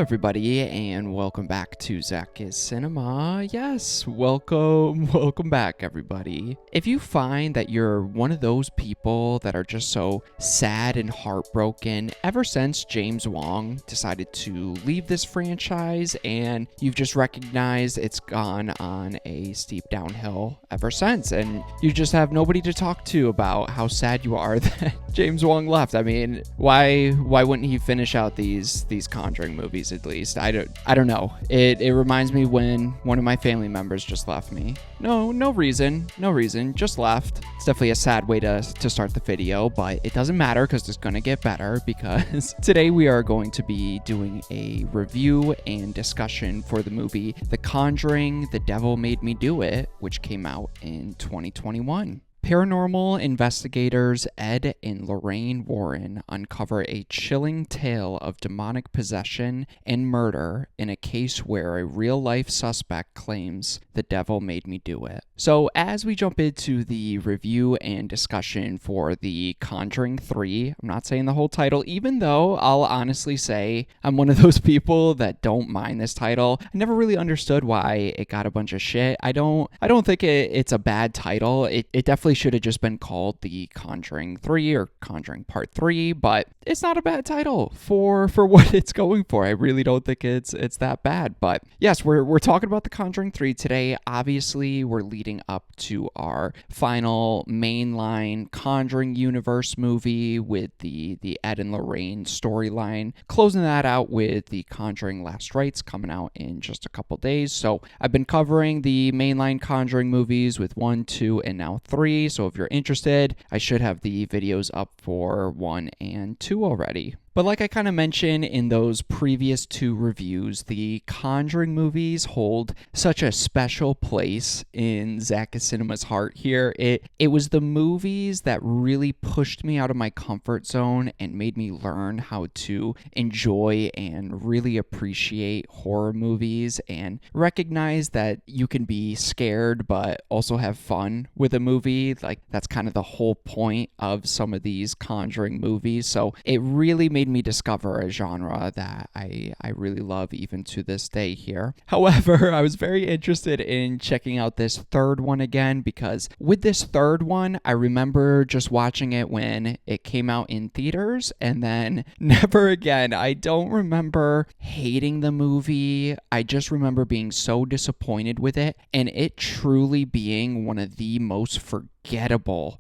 everybody, and welcome back to ZakIsCinema. Yes, welcome back, everybody. If you find that you're one of those people that are just so sad and heartbroken ever since James Wan decided to leave this franchise, and you've just recognized it's gone on a steep downhill ever since, and you just have nobody to talk to about how sad you are that James Wan left. I mean, why wouldn't he finish out these Conjuring movies at least? I don't know. It reminds me when one of my family members just left me. No reason, just left. It's definitely a sad way to start the video, but it doesn't matter because it's gonna get better, because today we are going to be doing a review and discussion for the movie The Conjuring, The Devil Made Me Do It, which came out in 2021. Paranormal investigators Ed and Lorraine Warren uncover a chilling tale of demonic possession and murder in a case where a real-life suspect claims the devil made me do it. So as we jump into the review and discussion for The Conjuring 3, I'm not saying the whole title, even though I'll honestly say I'm one of those people that don't mind this title. I never really understood why it got a bunch of shit. I don't think it's a bad title. It definitely should have just been called The Conjuring 3 or Conjuring Part 3, but it's not a bad title for what it's going for. I really don't think it's that bad. But yes, we're talking about The Conjuring 3 today. Obviously, we're leading up to our final mainline Conjuring universe movie with the Ed and Lorraine storyline, closing that out with The Conjuring Last Rites coming out in just a couple days. So I've been covering the mainline Conjuring movies with 1, 2, and now 3. So if you're interested, I should have the videos up for 1 and 2 already. But like I kind of mentioned in those previous 2 reviews, the Conjuring movies hold such a special place in ZakIsCinema's heart here. It was the movies that really pushed me out of my comfort zone and made me learn how to enjoy and really appreciate horror movies and recognize that you can be scared but also have fun with a movie. Like, that's kind of the whole point of some of these Conjuring movies. So it really made me discover a genre that I really love even to this day here. However, I was very interested in checking out this third one again, because with this third one, I remember just watching it when it came out in theaters and then never again. I don't remember hating the movie. I just remember being so disappointed with it, and it truly being one of the most forgettable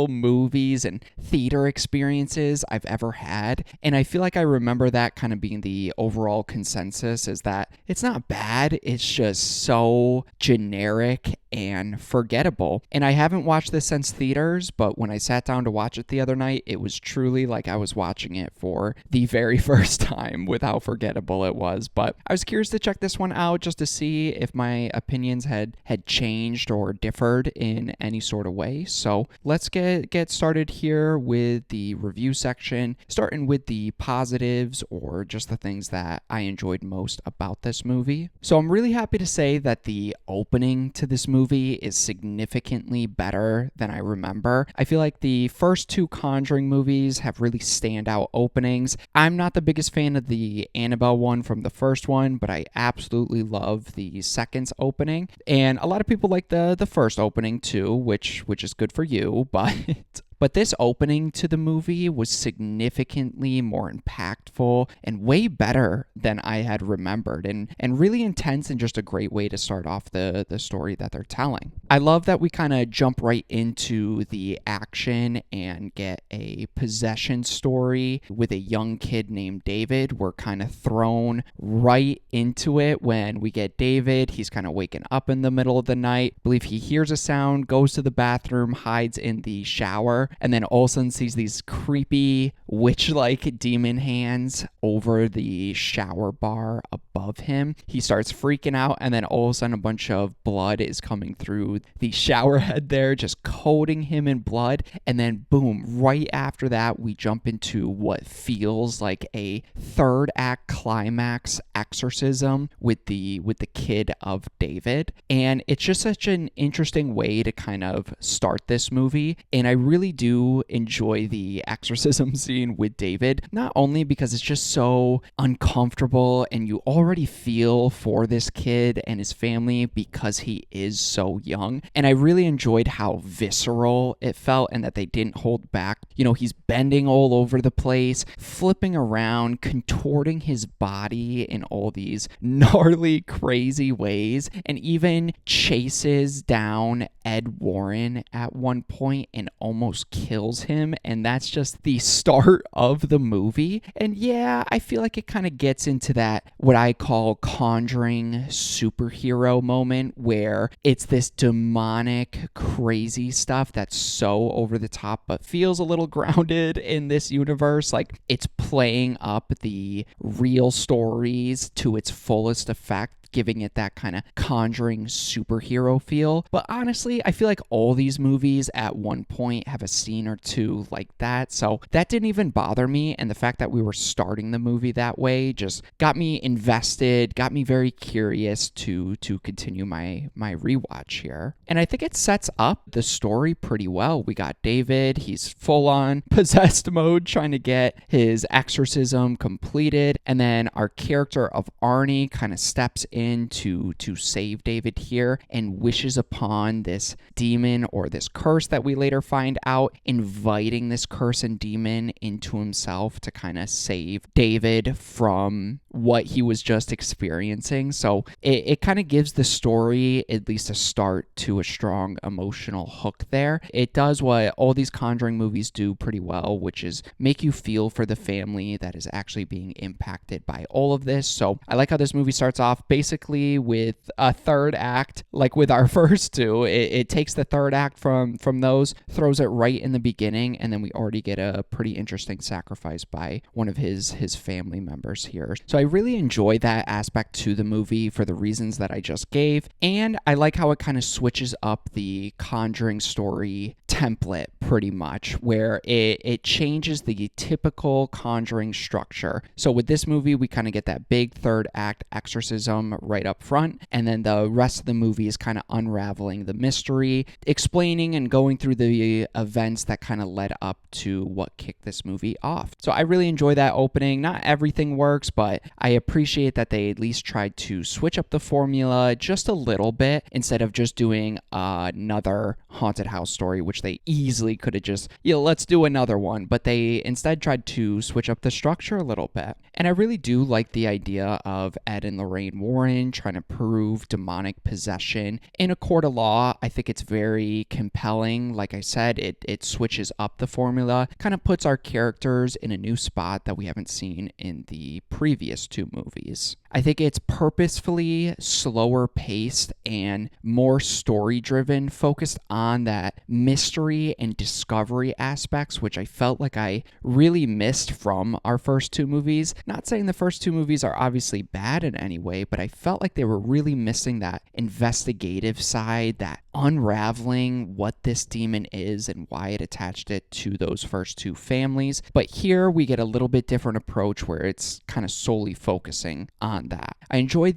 movies and theater experiences I've ever had. And I feel like I remember that kind of being the overall consensus, is that it's not bad, it's just so generic and forgettable. And I haven't watched this since theaters, but when I sat down to watch it the other night, it was truly like I was watching it for the very first time with how forgettable it was. But I was curious to check this one out just to see if my opinions had changed or differed in any sort of way. So let's get started here with the review section, starting with the positives or just the things that I enjoyed most about this movie. So I'm really happy to say that the opening to this movie is significantly better than I remember. I feel like the first 2 Conjuring movies have really standout openings. I'm not the biggest fan of the Annabelle one from the first one, but I absolutely love the second's opening. And a lot of people like the first opening too, which is good for you, but this opening to the movie was significantly more impactful and way better than I had remembered, and really intense, and just a great way to start off the story that they're telling. I love that we kind of jump right into the action and get a possession story with a young kid named David. We're kind of thrown right into it when we get David. He's kind of waking up in the middle of the night. I believe he hears a sound, goes to the bathroom, hides in the shower, and then Olsen sees these creepy witch-like demon hands over the shower bar above him. He starts freaking out, and then all of a sudden a bunch of blood is coming through the shower head there, just coating him in blood. And then boom, right after that, we jump into what feels like a third act climax exorcism with the kid of David. And it's just such an interesting way to kind of start this movie. And I really do enjoy the exorcism scene with David, not only because it's just so uncomfortable and you already feel for this kid and his family because he is so young. And I really enjoyed how visceral it felt and that they didn't hold back. You know, he's bending all over the place, flipping around, contorting his body in all these gnarly, crazy ways, and even chases down Ed Warren at one point and almost kills him. And that's just the start of the movie. And yeah, I feel like it kind of gets into that, what I call Conjuring superhero moment, where it's this demonic, crazy stuff that's so over the top, but feels a little grounded in this universe. Like, it's playing up the real stories to its fullest effect, giving it that kind of Conjuring superhero feel. But honestly, I feel like all these movies at one point have a scene or two like that, so that didn't even bother me. And the fact that we were starting the movie that way just got me invested, got me very curious to continue my rewatch here. And I think it sets up the story pretty well. We got David, he's full on possessed mode trying to get his exorcism completed, and then our character of Arnie kind of steps in to save David here and wishes upon this demon or this curse that we later find out, inviting this curse and demon into himself to kind of save David from what he was just experiencing. So it kind of gives the story at least a start to a strong emotional hook there. It does what all these Conjuring movies do pretty well, which is make you feel for the family that is actually being impacted by all of this. So I like how this movie starts off basically with a third act, like with our first two. It takes the third act from those, throws it right in the beginning, and then we already get a pretty interesting sacrifice by one of his family members here. So I really enjoy that aspect to the movie for the reasons that I just gave, and I like how it kind of switches up the Conjuring story template pretty much, where it changes the typical Conjuring structure. So with this movie, we kind of get that big third act exorcism right up front, and then the rest of the movie is kind of unraveling the mystery, explaining and going through the events that kind of led up to what kicked this movie off. So I really enjoy that opening. Not everything works, but I appreciate that they at least tried to switch up the formula just a little bit instead of just doing another haunted house story, which they easily could have just, let's do another one, but they instead tried to switch up the structure a little bit. And I really do like the idea of Ed and Lorraine Warren trying to prove demonic possession in a court of law. I think it's very compelling. Like I said, it switches up the formula, kind of puts our characters in a new spot that we haven't seen in the previous two movies. I think it's purposefully slower paced and more story driven, focused on that mystery and discovery aspects, which I felt like I really missed from our first two movies. Not saying the first two movies are obviously bad in any way, but I felt like they were really missing that investigative side, that unraveling what this demon is and why it attached it to those first two families. But here we get a little bit different approach where it's kind of solely focusing on that. I enjoy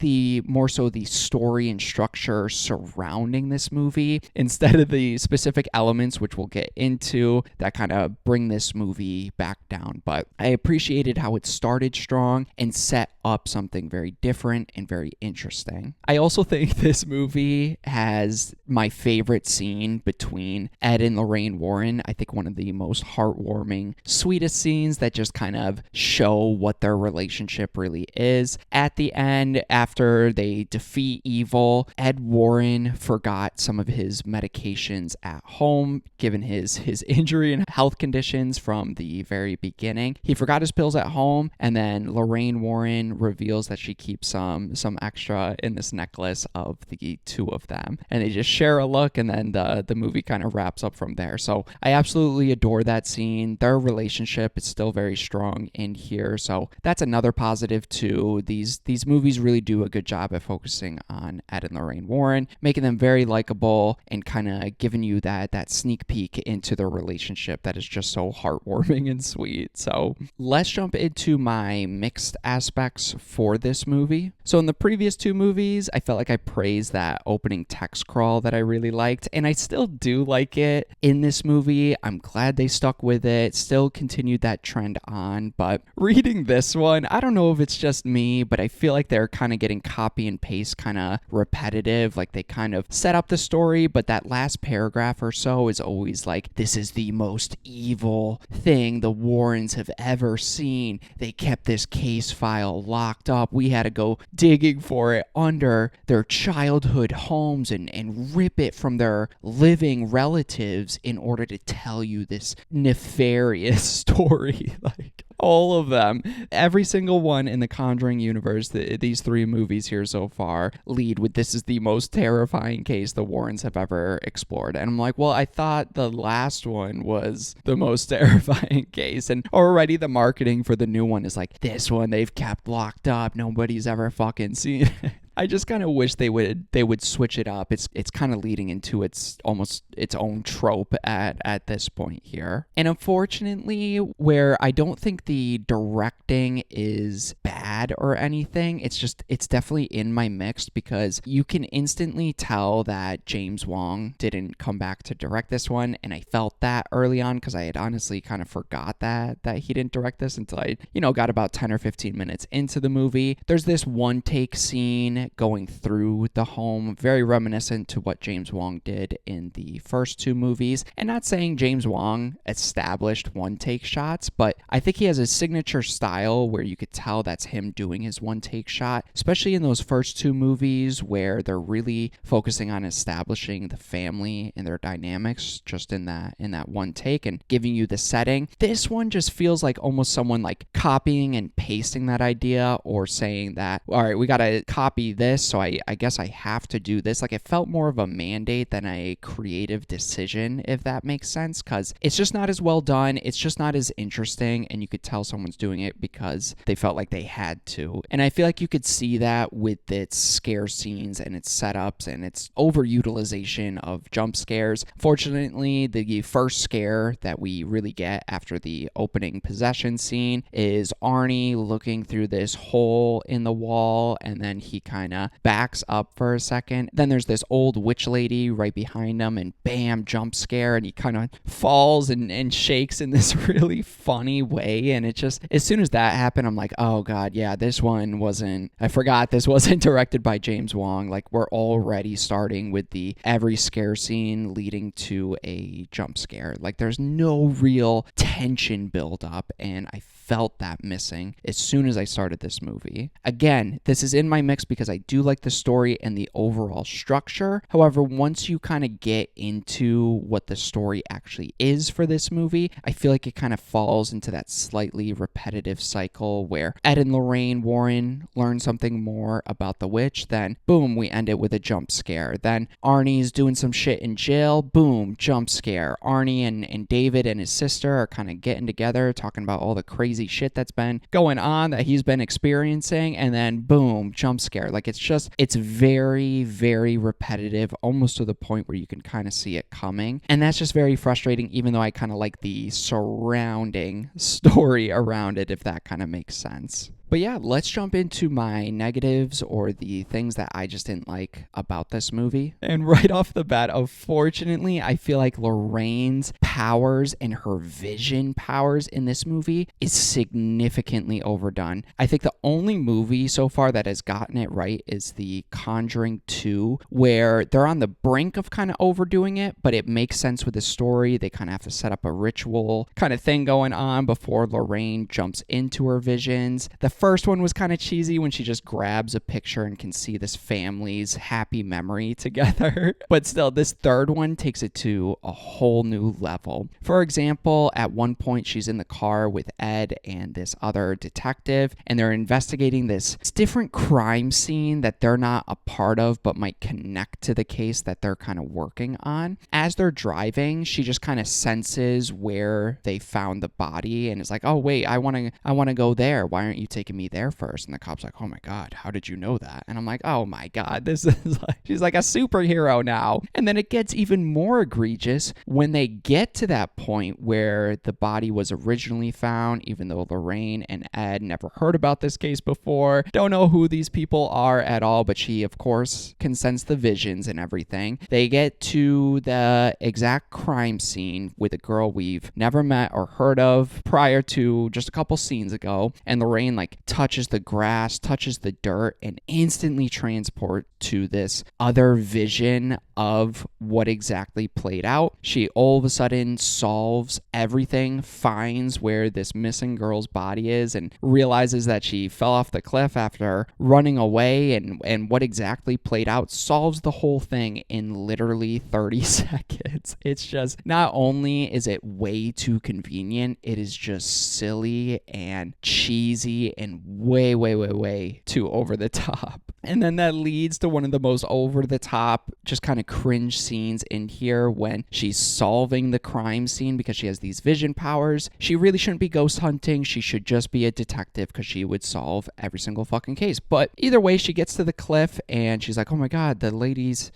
more so the story and structure surrounding this movie instead of the specific elements, which we'll get into, that kind of bring this movie back down. But I appreciated how it started strong and set up something very different and very interesting. I also think this movie has my favorite scene between Ed and Lorraine Warren. I think one of the most heartwarming, sweetest scenes that just kind of show what their relationship really is. At the end, after they defeat evil, Ed Warren forgot some of his medications at home, given his injury and health conditions from the very beginning. He forgot his pills at home, and then Lorraine Warren reveals that she keeps some extra in this necklace of the two of them. And they just share a look, and then the movie kind of wraps up from there. So I absolutely adore that scene. Their relationship is still very strong in here, so that's another positive too. These movies really do a good job at focusing on Ed and Lorraine Warren, making them very likable and kind of giving you that sneak peek into their relationship that is just so heartwarming and sweet. So let's jump into my mixed aspects for this movie. So in the previous two movies, I felt like I praised that opening text crawl that I really liked, and I still do like it in this movie. I'm glad they stuck with it, still continued that trend on, but reading this one, I don't know if it's just me, but I feel like they're kind of getting copy and paste kind of repetitive. Like they kind of set up the story, but that last paragraph or so is always like, this is the most evil thing the Warrens have ever seen. They kept this case file locked up. We had to go digging for it under their childhood homes and rip it from their living relatives in order to tell you this nefarious story. Like all of them, every single one in the Conjuring universe, these three movies here so far lead with, this is the most terrifying case the Warrens have ever explored. And I'm like, well, I thought the last one was the most terrifying case, and already the marketing for the new one is like, this one they've kept locked up, nobody's ever fucking seen it. I just kind of wish they would switch it up. It's kind of leading into its almost its own trope at this point here. And unfortunately, where I don't think the directing is bad or anything, it's definitely in my mix, because you can instantly tell that James Wong didn't come back to direct this one, and I felt that early on because I had honestly kind of forgot that he didn't direct this until I, got about 10 or 15 minutes into the movie. There's this one take scene going through the home, very reminiscent to what James Wong did in the first two movies. And not saying James Wong established one take shots, but I think he has a signature style where you could tell that's him doing his one take shot, especially in those first two movies where they're really focusing on establishing the family and their dynamics just in that one take and giving you the setting. This one just feels like almost someone like copying and pasting that idea, or saying that, all right, we got to copy this, so I guess I have to do this. Like, it felt more of a mandate than a creative decision, if that makes sense, because it's just not as well done, it's just not as interesting, and you could tell someone's doing it because they felt like they had to. And I feel like you could see that with its scare scenes and its setups and its overutilization of jump scares. Fortunately, the first scare that we really get after the opening possession scene is Arnie looking through this hole in the wall, and then he kind of backs up for a second. Then there's this old witch lady right behind him, and bam, jump scare, and he kind of falls and shakes in this really funny way. And it just, as soon as that happened, I'm like, oh god, yeah, I forgot this wasn't directed by James Wong. Like, we're already starting with the every scare scene leading to a jump scare. Like, there's no real tension build up, and I felt that missing as soon as I started this movie. Again, this is in my mix because I do like the story and the overall structure. However, once you kind of get into what the story actually is for this movie, I feel like it kind of falls into that slightly repetitive cycle where Ed and Lorraine Warren learn something more about the witch, then boom, we end it with a jump scare. Then Arnie's doing some shit in jail, boom, jump scare. Arnie and David and his sister are kind of getting together, talking about all the crazy shit that's been going on that he's been experiencing, and then boom, jump scare. Like, it's very, very repetitive, almost to the point where you can kind of see it coming, and that's just very frustrating, even though I kind of like the surrounding story around it, if that kind of makes sense. But yeah, let's jump into my negatives, or the things that I just didn't like about this movie. And right off the bat, unfortunately, I feel like Lorraine's powers and her vision powers in this movie is significantly overdone. I think the only movie so far that has gotten it right is the Conjuring 2, where they're on the brink of kind of overdoing it, but it makes sense with the story. They kind of have to set up a ritual kind of thing going on before Lorraine jumps into her visions. The first one was kind of cheesy when she just grabs a picture and can see this family's happy memory together. But still, this third one takes it to a whole new level. For example, at one point she's in the car with Ed and this other detective, and they're investigating this different crime scene that they're not a part of but might connect to the case that they're kind of working on. As they're driving, she just kind of senses where they found the body and is like, oh wait, I want to go there. Why aren't you taking taken me there first. And the cop's like, oh my God, how did you know that? And I'm like, oh my God, this is like, she's like a superhero now. And then it gets even more egregious when they get to that point where the body was originally found, even though Lorraine and Ed never heard about this case before, don't know who these people are at all, but she, of course, can sense the visions and everything. They get to the exact crime scene with a girl we've never met or heard of prior to just a couple scenes ago, and Lorraine like touches the grass, touches the dirt, and instantly transport to this other vision of what exactly played out. She all of a sudden solves everything, finds where this missing girl's body is, and realizes that she fell off the cliff after running away, and what exactly played out, solves the whole thing in literally 30 seconds. It's just, not only is it way too convenient, it is just silly and cheesy and way, way, way, way too over the top. And then that leads to one of the most over-the-top, just kind of cringe scenes in here when she's solving the crime scene because she has these vision powers. She really shouldn't be ghost hunting. She should just be a detective because she would solve every single fucking case. But either way, she gets to the cliff and she's like, oh my God,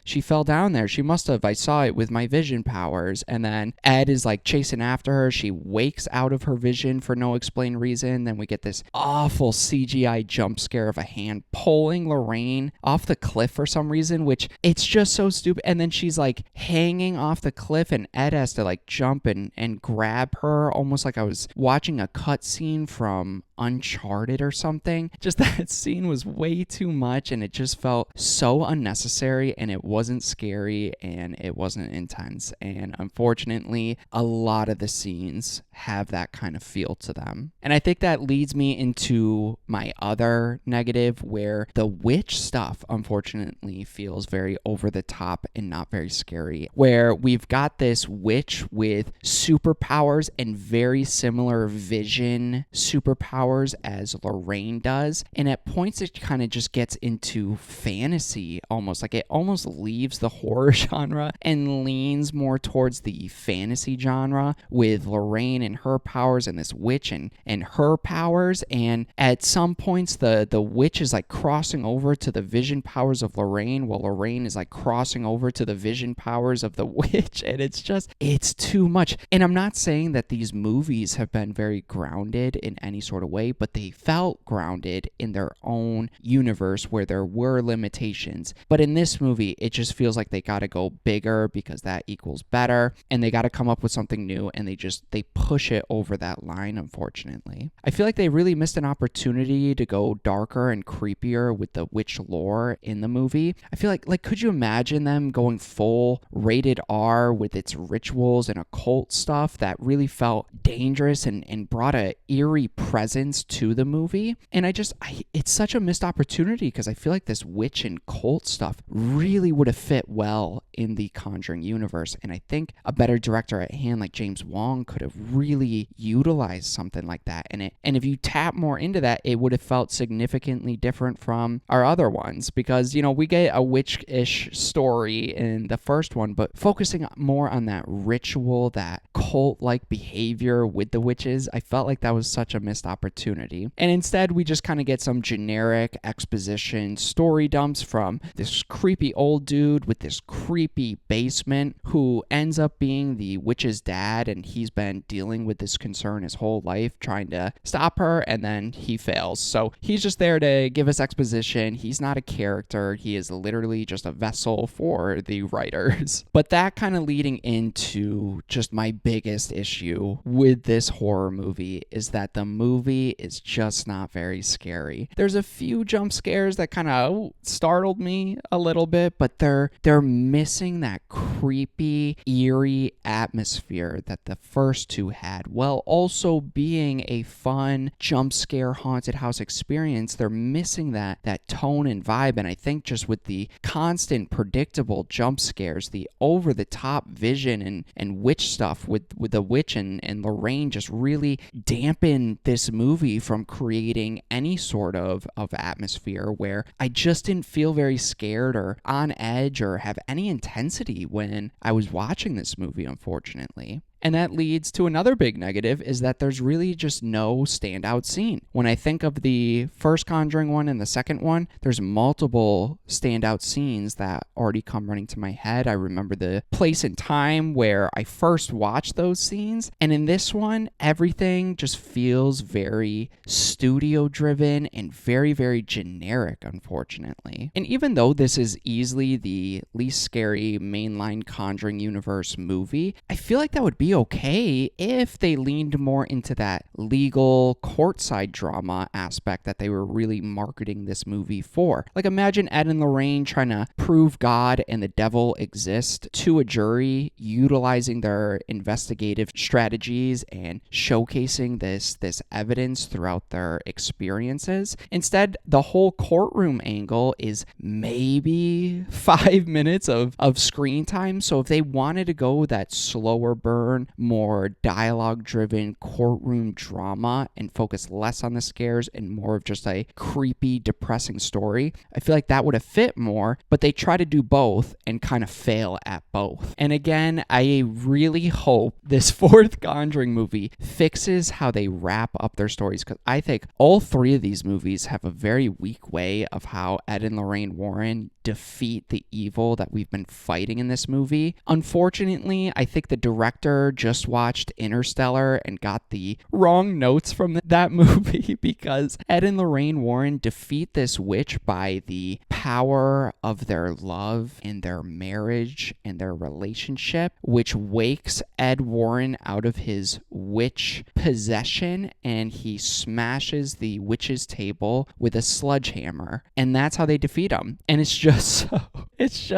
she fell down there. She must have. I saw it with my vision powers. And then Ed is like chasing after her. She wakes out of her vision for no explained reason. Then we get this awful CGI jump scare of a hand pulling Lorraine off the cliff for some reason, which it's just so stupid. And then she's like hanging off the cliff and Ed has to like jump and grab her, almost like I was watching a cutscene from Uncharted or something. Just that scene was way too much and it just felt so unnecessary, and it wasn't scary and it wasn't intense. And unfortunately, a lot of the scenes have that kind of feel to them. And I think that leads me into my other negative, where the witch stuff unfortunately feels very over the top and not very scary, where we've got this witch with superpowers and very similar vision superpowers as Lorraine does, and at points it kind of just gets into fantasy almost, like it almost leaves the horror genre and leans more towards the fantasy genre with Lorraine and her powers and this witch and her powers. And at some points the witch is like crossing over to the vision powers of Lorraine, while Lorraine is like crossing over to the vision powers of the witch, and it's too much. And I'm not saying that these movies have been very grounded in any sort of way, but they felt grounded in their own universe where there were limitations. But in this movie, it just feels like they got to go bigger because that equals better, and they got to come up with something new, and they push it over that line, unfortunately. I feel like they really missed an opportunity to go darker and creepier with the witch lore in the movie. I feel like could you imagine them going full rated R with its rituals and occult stuff that really felt dangerous and brought a eerie presence to the movie? And it's such a missed opportunity because I feel like this witch and cult stuff really would have fit well in the Conjuring universe, and I think a better director at hand like James Wan could have really utilized something like that in it. And if you tap more into that, it would have felt significantly different from our other ones, because we get a witch-ish story in the first one, but focusing more on that ritual, that cult-like behavior with the witches, I felt like that was such a missed opportunity. And instead, we just kind of get some generic exposition story dumps from this creepy old dude with this creepy basement who ends up being the witch's dad, and he's been dealing with this concern his whole life, trying to stop her, and then he fails. So he's just there to give us exposition. He's not a character. He is literally just a vessel for the writers. But that kind of leading into just my biggest issue with this horror movie is that the movie is just not very scary. There's a few jump scares that kind of startled me a little bit, but they're missing that creepy, eerie atmosphere that the first two had, while also being a fun jump scare haunted house experience. They're missing that tone and vibe, and I think just with the constant predictable jump scares, the over the top vision and witch stuff with the witch and Lorraine just really dampen this movie from creating any sort of atmosphere where I just didn't feel very scared or on edge or have any intensity when I was watching this movie, unfortunately. And that leads to another big negative, is that there's really just no standout scene. When I think of the first Conjuring one and the second one, there's multiple standout scenes that already come running to my head. I remember the place and time where I first watched those scenes. And in this one, everything just feels very studio driven and very, very generic, unfortunately. And even though this is easily the least scary mainline Conjuring universe movie, I feel like that would be okay if they leaned more into that legal courtside drama aspect that they were really marketing this movie for. Like, imagine Ed and Lorraine trying to prove God and the devil exist to a jury, utilizing their investigative strategies and showcasing this evidence throughout their experiences. Instead, the whole courtroom angle is maybe 5 minutes of screen time. So if they wanted to go that slower burn, more dialogue-driven courtroom drama and focus less on the scares and more of just a creepy, depressing story, I feel like that would have fit more, but they try to do both and kind of fail at both. And again, I really hope this fourth Conjuring movie fixes how they wrap up their stories, because I think all three of these movies have a very weak way of how Ed and Lorraine Warren defeat the evil that we've been fighting in this movie. Unfortunately, I think the director just watched Interstellar and got the wrong notes from that movie, because Ed and Lorraine Warren defeat this witch by the power of their love and their marriage and their relationship, which wakes Ed Warren out of his witch possession, and he smashes the witch's table with a sledgehammer, and that's how they defeat him. And it's just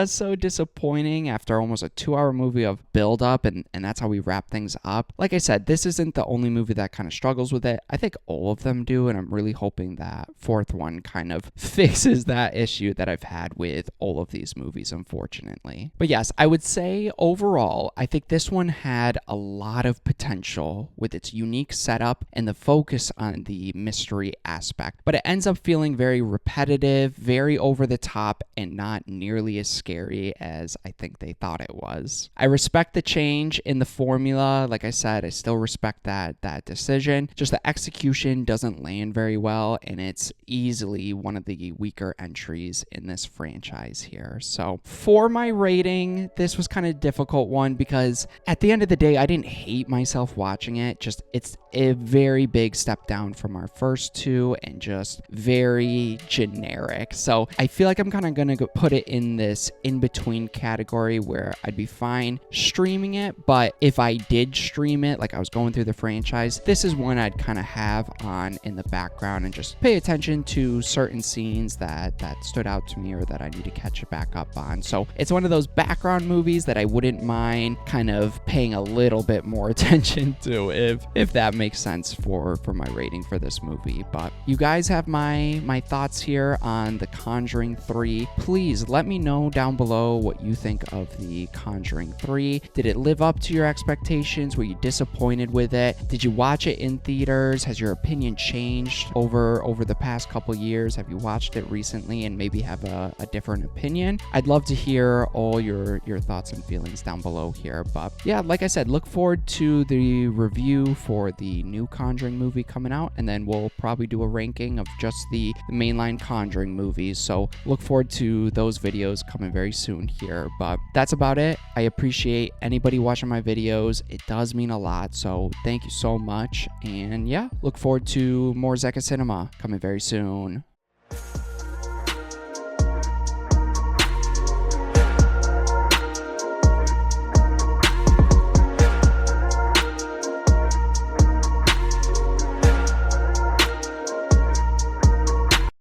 so disappointing after almost a 2-hour movie of build up, and that's how we wrap things up. Like I said, this isn't the only movie that kind of struggles with it. I think all of them do, and I'm really hoping that fourth one kind of fixes that issue that I've had with all of these movies, unfortunately. But yes, I would say overall, I think this one had a lot of potential with its unique setup and the focus on the mystery aspect, but it ends up feeling very repetitive, very over the top, and not nearly as scary as I think they thought it was. I respect the change in the formula. Like I said, I still respect that decision. Just the execution doesn't land very well, and it's easily one of the weaker entries in this franchise here. So for my rating, this was kind of a difficult one, because at the end of the day, I didn't hate myself watching it. Just it's a very big step down from our first two and just very generic. So I feel like I'm kind of going to put it in this in-between category where I'd be fine streaming it, but if I did stream it, like I was going through the franchise, this is one I'd kind of have on in the background and just pay attention to certain scenes that stood out to me or that I need to catch it back up on. So it's one of those background movies that I wouldn't mind kind of paying a little bit more attention to, if that makes sense for my rating for this movie. But you guys have my thoughts here on The Conjuring 3. Please let me know down below what you think of The Conjuring 3. Did it live up to your expectations? Were you disappointed with it? Did you watch it in theaters? Has your opinion changed over the past couple years? Have you watched it recently and maybe have a different opinion? I'd love to hear all your thoughts and feelings down below here. But yeah, like I said, look forward to the review for the new Conjuring movie coming out, and then we'll probably do a ranking of just the mainline Conjuring movies. So look forward to those videos coming very soon here. But that's about it. I appreciate anybody watching my videos. It does mean a lot, so thank you so much. And yeah, look forward to more ZakIsCinema coming very soon.